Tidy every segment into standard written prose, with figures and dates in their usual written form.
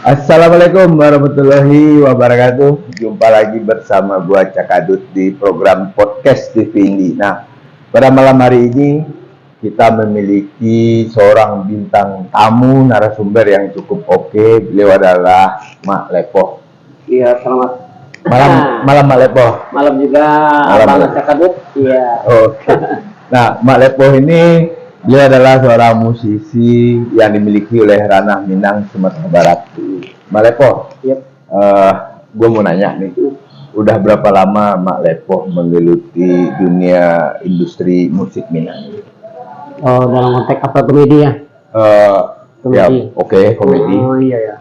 Assalamualaikum warahmatullahi wabarakatuh. Jumpa lagi bersama gua Cakadut di program podcast TV ini. Nah, pada malam hari ini kita memiliki seorang bintang tamu narasumber yang cukup oke. Beliau adalah Mak Lepoh. Iya, selamat Malam Mak Lepoh. malam juga Bang Cakadut. Iya. Oke. Nah, Mak Lepoh ini beliau adalah seorang musisi yang dimiliki oleh Ranah Minang Sumatera Barat. Mak Lepoh, Yep. gue mau nanya nih, udah berapa lama Mak Lepoh menggeluti dunia industri musik Minang? Oh, dalam konteks apa komedi ya? Ya, Komedi. oke, komedi. Oh iya ya.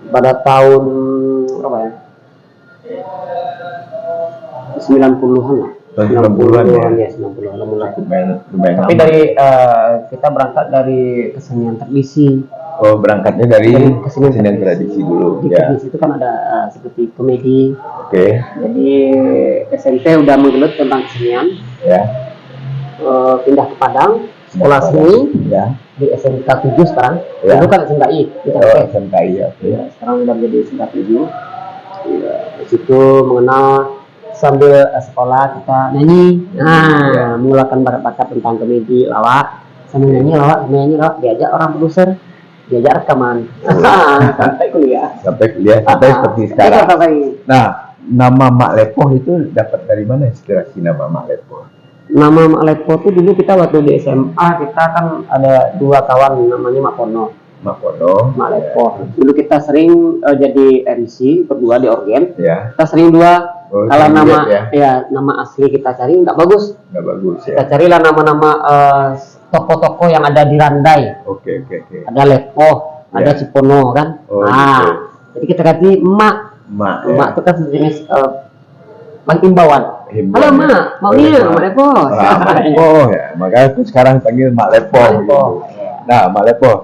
Pada tahun berapa ya? 90-an lah. Tahun 90-an ya? Ya, 90-an mulai. Lumayan Tapi lama. dari kita berangkat dari kesenian tradisi. Oh, berangkatnya dari kesenian kesenian tradisi dulu, Di ya. tradisi itu kan ada seperti komedi. Oke, Jadi SMP udah menggelut tentang kesenian. ya. Pindah ke Padang, sekolah seni Ya. di SMK 7 sekarang. Ya. Dulu kan SMKI, kita Oh, SMKI ya. Oke. ya, sekarang udah menjadi SMK 7. Ya, di situ mengenal sambil sekolah kita nyanyi. Nah, mengulakan bakat-bakat tentang komedi, lawak, sambil nyanyi lawak, diajak orang produser, diajak rekaman. Sampai kuliah. Sampai kuliah, sampai seperti sekarang. Sampai Nah, nama Mak Lepoh itu dapat dari mana inspirasi nama Mak Lepoh? nama Mak Lepoh tuh dulu kita waktu di SMA kita kan ada dua kawan namanya Mak Pono, Mak Pono. Mak Lepoh. Dulu kita sering jadi MC berdua di organ. Ya, Kita sering dua. Oh, Kalau sering nama duet nama asli kita cari nggak bagus. nggak bagus Kita ya. carilah nama-nama toko-toko yang ada di Randai. Oke. Ada Lepoh, ada Ya. Cipono kan. Oh, Nah, jadi kita ganti Mak. Mak. Mak itu kan sejenis himbauan. Halo Mak, maunya Mak Lepoh. Mak Lepoh ya. Makanya aku sekarang panggil Mak Lepoh. Mak Lepoh. Gitu. Nah, Mak Lepoh,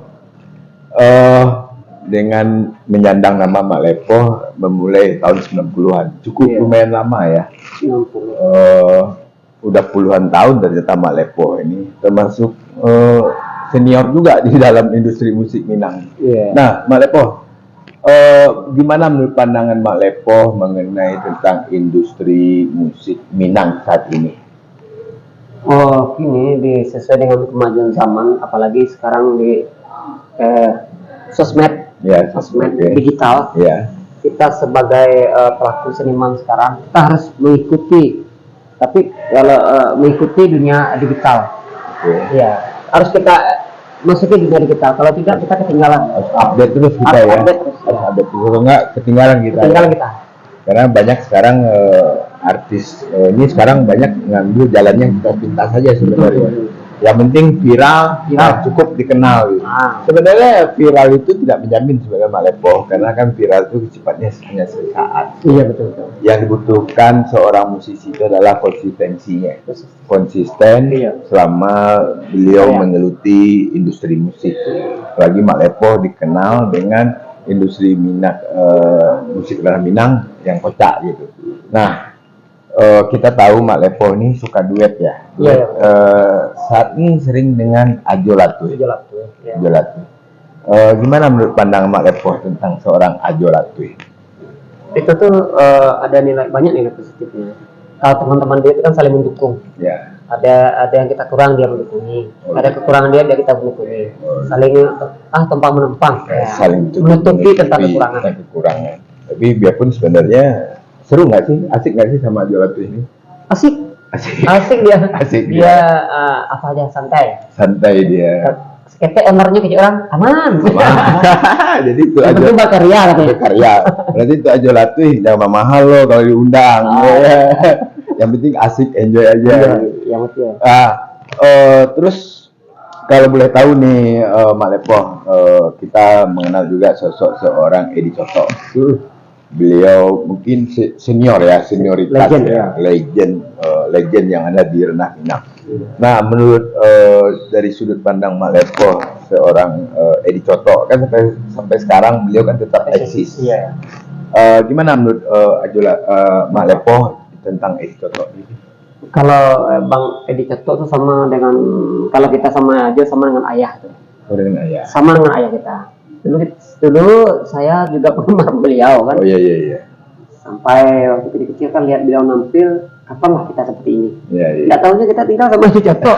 dengan menyandang nama Mak Lepoh memulai tahun 90-an. Cukup Iya. lumayan lama ya. 90. Udah puluhan tahun ternyata Mak Lepoh ini termasuk senior juga di dalam industri musik Minang. Iya. Nah, Mak Lepoh, gimana menurut pandangan Mak Lepoh mengenai tentang industri musik Minang saat ini? Oh, kini sesuai dengan kemajuan zaman, apalagi sekarang di sosmed, Ya, sosmed oke. digital. Ya, Kita sebagai pelaku seniman sekarang kita harus mengikuti, tapi kalau mengikuti dunia digital, oke. ya harus kita masuki dunia digital. Kalau tidak kita ketinggalan. Harus update terus kita Harus ya. update terus. Harus update terus, kalau nggak ketinggalan kita. Ketinggalan kita. Karena banyak sekarang artis ini sekarang banyak ngambil jalannya kita pintas saja sebenarnya. Yang penting viral, Viral. cukup dikenal. Gitu. Nah. Sebenarnya viral itu tidak menjamin sebenarnya Mak Lepoh, karena kan viral itu sifatnya hanya sesaat. Iya betul. Yang dibutuhkan seorang musisi itu adalah konsistensinya. Konsisten Iya. selama beliau Iya. menggeluti industri musik. Apalagi Mak Lepoh dikenal dengan industri Minang, musik Ranah Minang yang kocak gitu. Nah, kita tahu Mak Lepoh ini suka duet ya. Iya. Saat ini sering dengan Ajo Latuy. Jelas tuh. Ya. Ajo Latuy. Gimana menurut pandangan Mak Lepoh tentang seorang Ajo Latuy? Itu tuh ada banyak nilai positifnya. Kalau teman-teman dia itu kan saling mendukung. Ya. Ada yang kita kurang dia mendukung. Ada kekurangan dia kita mendukung. Saling tumpang menempang. Ya. Saling menutupi tentang kekurangan. Tapi biarpun sebenarnya seru nggak sih, asik nggak sih sama Ajo Latuy ini? Asik dia. Asik Dia apa aja santai dia. Sekete ownernya ke orang aman. Jadi itu Yang Ajo penting berkarya katanya. berkarya. Berarti itu Ajo Latuy jangan mahal loh kalau diundang. Ya. Yang penting asik, enjoy aja. Yang betul. Terus kalau boleh tahu nih Mak Lepoh, kita mengenal juga sosok seorang Edi Coto. Beliau mungkin senior ya, senioritas Legend, ya, legend yang ada di Ranah Minang. Nah, menurut dari sudut pandang Mak Lepoh, seorang Edi Coto kan sampai sekarang beliau kan tetap eksis. Iya. Gimana menurut Mak Lepoh tentang Edi Coto ini? Kalau Bang Edi Coto tuh sama dengan kalau kita sama aja sama dengan ayah tuh. Oh, dengan ayah. Sama dengan ayah kita. Dulu saya juga penggemar beliau kan. Oh iya. Sampai waktu kecil-kecil kan lihat beliau nampil, kapanlah kita seperti ini. Iya. Nggak tahunya kita tinggal sama si Joto.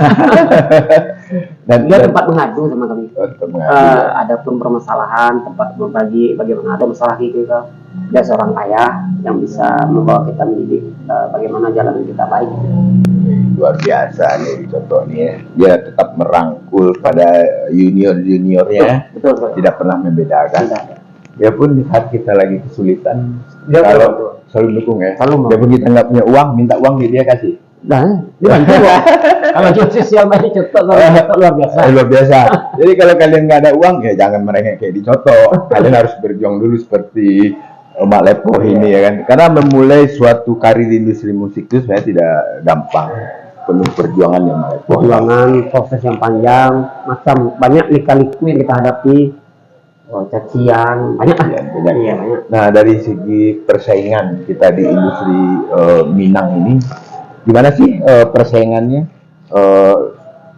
Dan Dia tempat mengadu sama kami. tempat mengadu. Ada pun permasalahan, tempat berbagi, bagaimana ada masalah kita. Dia seorang ayah yang bisa membawa kita mendidik bagaimana jalan kita baik. Luar biasa nih contoh nih ya. Dia tetap merangkul pada junior-juniornya. Betul. Tidak pernah membedakan. Tidak. Ya pun di saat kita lagi kesulitan, Dia kalau selalu dukung ya. Selalu. Dia pun kita nggak punya uang, minta uang dia kasih. Nah, dia bantu. Kalau jual sosial media Joto luar biasa. Luar biasa. Jadi kalau kalian nggak ada uang ya jangan merengek kayak di Coto. Kalian harus berjuang dulu seperti Mak Lepoh ini ya kan. Karena memulai suatu karir di industri musik itu sebenarnya tidak gampang. Penuh perjuangan yang Mak Lepoh. Perjuangan, proses yang panjang, macam banyak lika-liku yang kita hadapi. Cacian, banyak lah. Banyak. Iya, banyak. Nah dari segi persaingan kita di industri Minang ini, gimana sih persaingannya?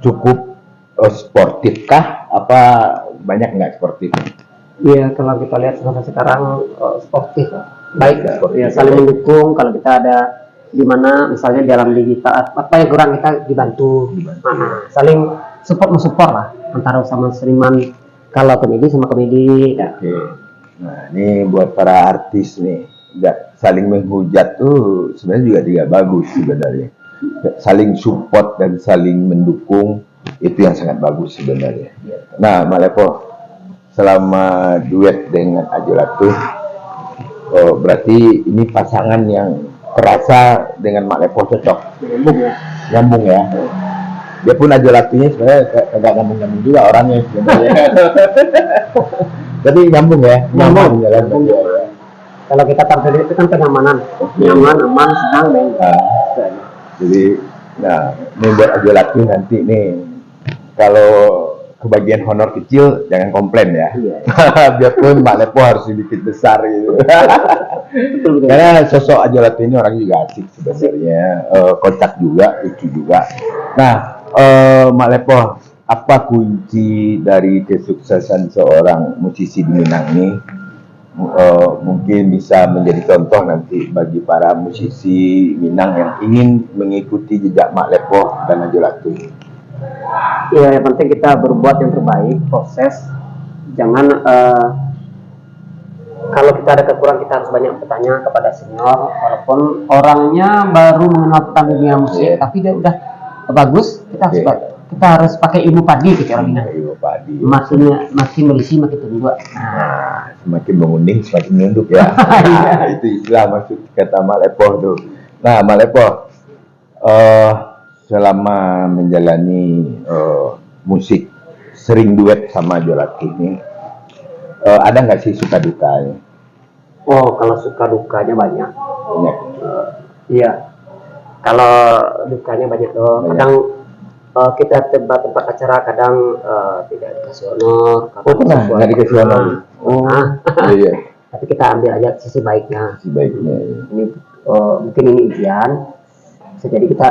Cukup sportif kah? Apa banyak nggak sportif? Iya, kalau kita lihat sampai sekarang sportif, baik ya, Sportif. saling mendukung. Kalau kita ada di mana misalnya dalam digital apa yang kurang kita dibantu. Saling support lah antara sama seniman. Kalau komedi sama komedi. Ya. Oke. Nah ini buat para artis nih, nggak saling menghujat tuh sebenarnya juga tidak bagus sebenarnya. Saling support dan saling mendukung itu yang sangat bagus sebenarnya. Nah Mak Lepoh, selama duet dengan Ajolatu, berarti ini pasangan yang terasa dengan Mak Lepoh cocok. Nyambung ya. Dia pun Ajolatunya sebenarnya agak nyambung juga orangnya sebenarnya. Tapi nyambung ya. Nyambung. Jalan ya. Kalau kita tampil itu kan kenyamanan, nyaman, aman, senang, dan Jadi, nah, ini buat Ajolatu nanti nih, kalau kebagian honor kecil jangan komplain ya. Iya. Biarpun Mak Lepoh harus sedikit besar gitu. betul. Karena sosok Ajolatu ini orang juga asik sebenarnya, kocak juga, lucu juga. Nah, Mak Lepoh, apa kunci dari kesuksesan seorang musisi di Minang ini? Mungkin bisa menjadi contoh nanti bagi para musisi Minang yang ingin mengikuti jejak Mak Lepoh dan Ajolatu. Iya, yang penting kita berbuat yang terbaik, proses. Jangan kalau kita ada kekurangan kita harus banyak bertanya kepada senior, walaupun orangnya baru mengenal tentang dunia musik, tapi dia udah bagus. Kita harus pakai ilmu padi gitu orang Minang. Ilmu padi. Makin berisi makin tua. Nah, semakin menguning semakin menunduk ya. Nah, itu istilah maksud kata Mak Lepoh tuh. Nah, Mak Lepoh, selama menjalani musik sering duet sama Ajolatu ini, ada nggak sih suka dukanya? Oh, kalau suka dukanya banyak. Banyak. Iya. Kalau dukanya banyak loh. Kadang kita tempat acara kadang tidak dikasih honor. Pernah nggak dikasih honor? Iya. Tapi kita ambil aja sisi baiknya. Sisi baiknya. Ini mungkin ini ujian. Jadi kita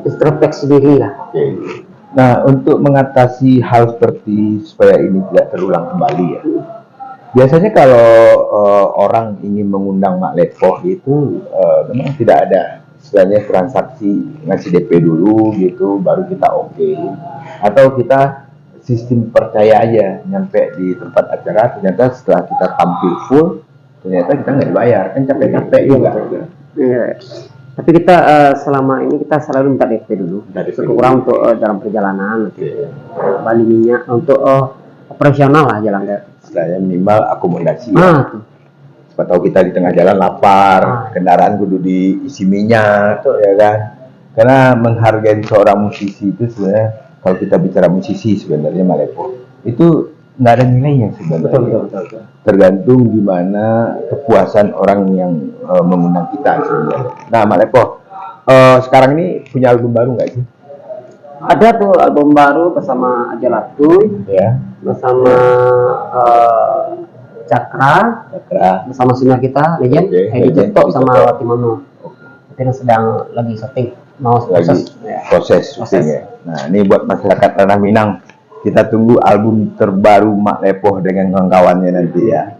introspeksi diri lah. Nah, untuk mengatasi hal seperti supaya ini tidak terulang kembali ya. Biasanya kalau orang ingin mengundang Mak Lepoh itu memang tidak ada istilahnya transaksi ngasih DP dulu gitu baru kita oke. Atau kita sistem percaya aja nyampe di tempat acara ternyata setelah kita tampil full ternyata kita nggak dibayar kan capek-capek juga. Iya. Tapi kita selama ini kita selalu minta DP dulu. Kurang untuk dalam perjalanan, balik minyak untuk operasional lah jalan kayak. Istilahnya minimal akomodasi. Siapa tahu kita di tengah jalan lapar, kendaraan kudu diisi minyak, ya kan? Karena menghargai seorang musisi itu sebenarnya kalau kita bicara musisi sebenarnya Mak Lepoh itu nggak ada nilainya sebenarnya. Betul. Tergantung gimana kepuasan orang yang mengundang kita sebenarnya. Nah, Mak Lepoh, sekarang ini punya album baru nggak sih? Ada tuh album baru bersama Ajolatu, Ya. bersama Cakra, bersama senior kita, Legend, Edi Joto sama Watimono. Kita sedang lagi syuting, mau Proses syuting ya. Nah, ini buat masyarakat Tanah Minang. kita tunggu album terbaru Mak Lepoh dengan kawan-kawannya nanti ya.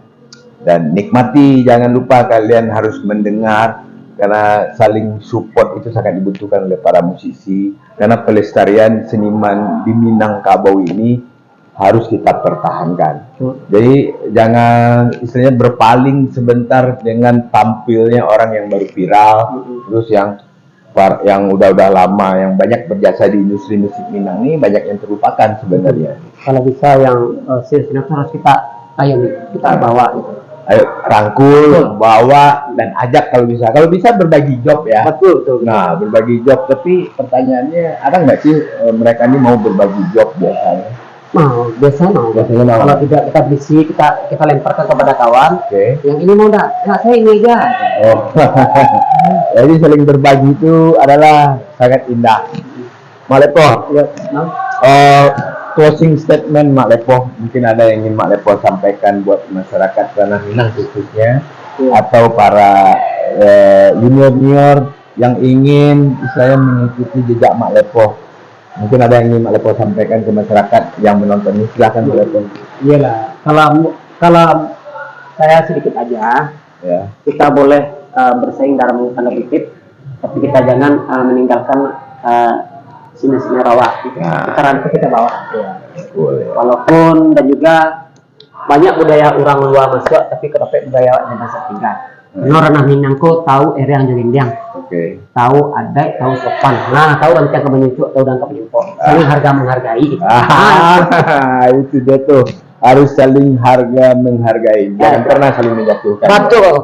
Dan nikmati, jangan lupa kalian harus mendengar, karena saling support itu sangat dibutuhkan oleh para musisi. Karena pelestarian seniman di Minangkabau ini harus kita pertahankan. Jadi jangan istilahnya berpaling sebentar dengan tampilnya orang yang baru viral, terus yang udah lama, yang banyak berjasa di industri musik Minang ini banyak yang terlupakan sebenarnya. Kalau bisa yang senior harus kita kita bawa gitu. Ayo rangkul, bawa dan ajak kalau bisa. Kalau bisa berbagi job ya. Betul. Nah, berbagi job. Tapi pertanyaannya, ada nggak sih mereka ini mau berbagi job biasanya? Biasanya mau. Kalau tidak kita bisi, kita lemparkan kepada kawan. Oke. Yang ini mau enggak? Nah, saya ini aja. Oh. Jadi saling berbagi itu adalah sangat indah. Mak Lepoh, closing statement Mak Lepoh, mungkin ada yang ingin Mak Lepoh sampaikan buat masyarakat Tanah Minang khususnya, atau para junior yang ingin saya mengikuti jejak Mak Lepoh. Mungkin ada yang ingin Mak Lepoh sampaikan ke masyarakat yang menonton ini, silakan Mak Lepoh. Iyalah, kalau saya sedikit aja, Ya. kita boleh bersaing dalam tanda kutip, tapi kita jangan meninggalkan sini-sini rawa. Kita rantai kita bawa. Boleh. Walaupun dan juga banyak budaya orang luar masuk, tapi kedapet budaya yang masa tinggal. Orang Minangko tahu yang jorindiang. Oke. Tahu adat, tahu sopan. Nah, tahu rancang kemenyucuk, tahu dan kemenyumpok. Saling harga menghargai. Gitu. Itu dia tuh. Harus saling harga menghargai, jangan pernah saling menjatuhkan. Betul.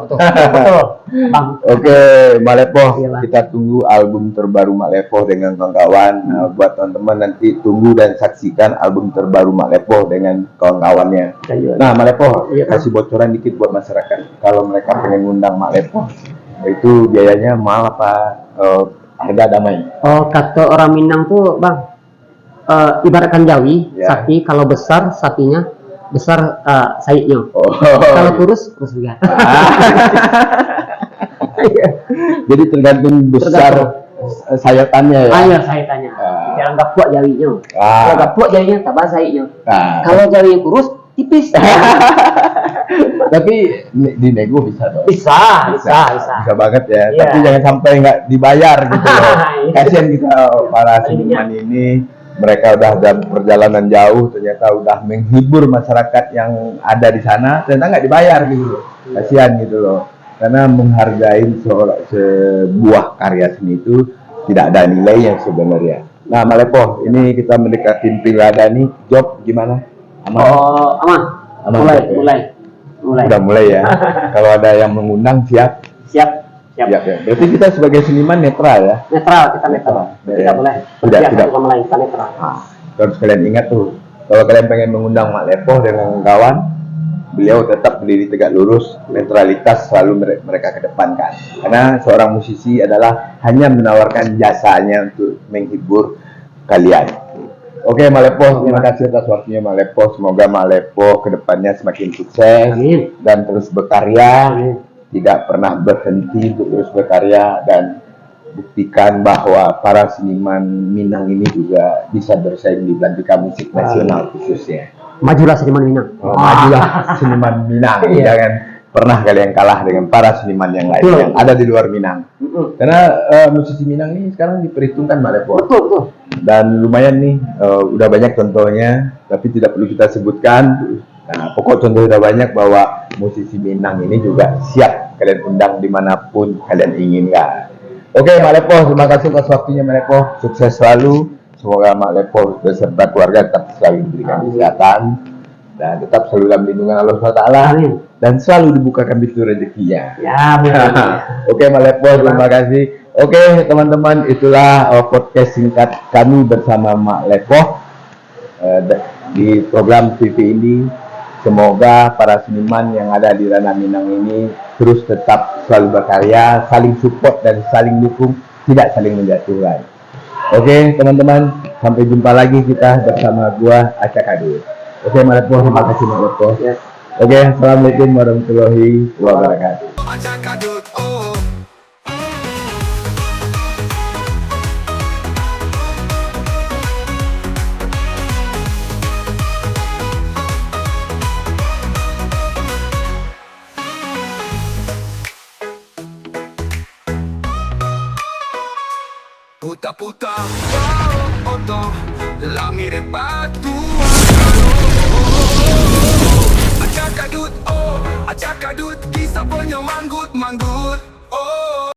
Bang. Oke, Mak Lepoh, Iyalah. kita tunggu album terbaru Mak Lepoh dengan kawan-kawan. Nah, buat teman-teman nanti tunggu dan saksikan album terbaru Mak Lepoh dengan kawan-kawannya. Nah, Mak Lepoh, kasih bocoran dikit buat masyarakat. Kalau mereka pengen ngundang Mak Lepoh, itu biayanya mahal apa harga damai? Oh, kata orang Minang tuh, Bang, ibaratkan jawi, sapi kalau besar sapinya besar sayapnya. Kalau kurus juga. Jadi tergantung besar sayatannya ya. Iya, sayatannya. Jangan gapuak jawinya. Kalau gapuak jawinya tambah sayapnya. Kalau jawi kurus tipis. Tapi di nego bisa dong. Bisa Banget ya. Iya. Tapi jangan sampai nggak dibayar gitu loh. Kasihan kita para seniman ini. Mereka udah dalam perjalanan jauh, ternyata udah menghibur masyarakat yang ada di sana, ternyata nggak dibayar gitu loh. Kasihan gitu loh. Karena menghargai sebuah karya seni itu tidak ada nilai yang sebenarnya. Nah, Mak Lepoh, ini kita mendekati pilkada nih, job gimana? Aman? Oh, aman. Mulai. Udah mulai ya. Kalau ada yang mengundang siap. Siap. Berarti kita sebagai seniman netral ya. Kita netral. Tidak boleh. Tidak. Kita netral. Harus kalian ingat tuh, kalau kalian pengen mengundang Mak Lepoh dengan kawan, beliau tetap berdiri tegak lurus, netralitas selalu mereka kedepankan. Karena seorang musisi adalah hanya menawarkan jasanya untuk menghibur kalian. Oke, Mak Lepoh, terima kasih atas waktunya Mak Lepoh. Semoga Mak Lepoh kedepannya semakin sukses. Amin. Dan terus berkarya. Amin. Tidak pernah berhenti untuk terus berkarya, dan buktikan bahwa para seniman Minang ini juga bisa bersaing di belantika musik nasional khususnya. Majulah seniman Minang. Majulah seniman Minang. Jangan pernah kalian kalah dengan para seniman yang lain yang ada di luar Minang. Karena musisi Minang ini sekarang diperhitungkan Mak Lepoh. Betul. Dan lumayan nih, udah banyak contohnya, tapi tidak perlu kita sebutkan. Nah, pokok contoh sudah banyak bahwa musisi Minang ini juga siap kalian undang dimanapun kalian inginkan. Oke, Mak Lepoh, terima kasih atas waktunya Mak Lepoh. Sukses selalu. Semoga Mak Lepoh beserta keluarga tetap selalu diberikan kesehatan dan tetap selalu dalam lindungan Allah SWT. Dan selalu dibukakan pintu rezekinya. Ya, Oke, Mak Lepoh, terima kasih. Oke, teman-teman, itulah podcast singkat kami bersama Mak Lepoh di program TV ini. Semoga para seniman yang ada di ranah Minang ini terus tetap selalu berkarya, saling support dan saling dukung, tidak saling menjatuhkan. Oke, teman-teman, sampai jumpa lagi kita bersama gua Acak Adut. Oke, Mak Lepoh, terima kasih Mak Lepoh. Oke, assalamualaikum warahmatullahi wabarakatuh. Puta-puta, oh, oh, langit batuan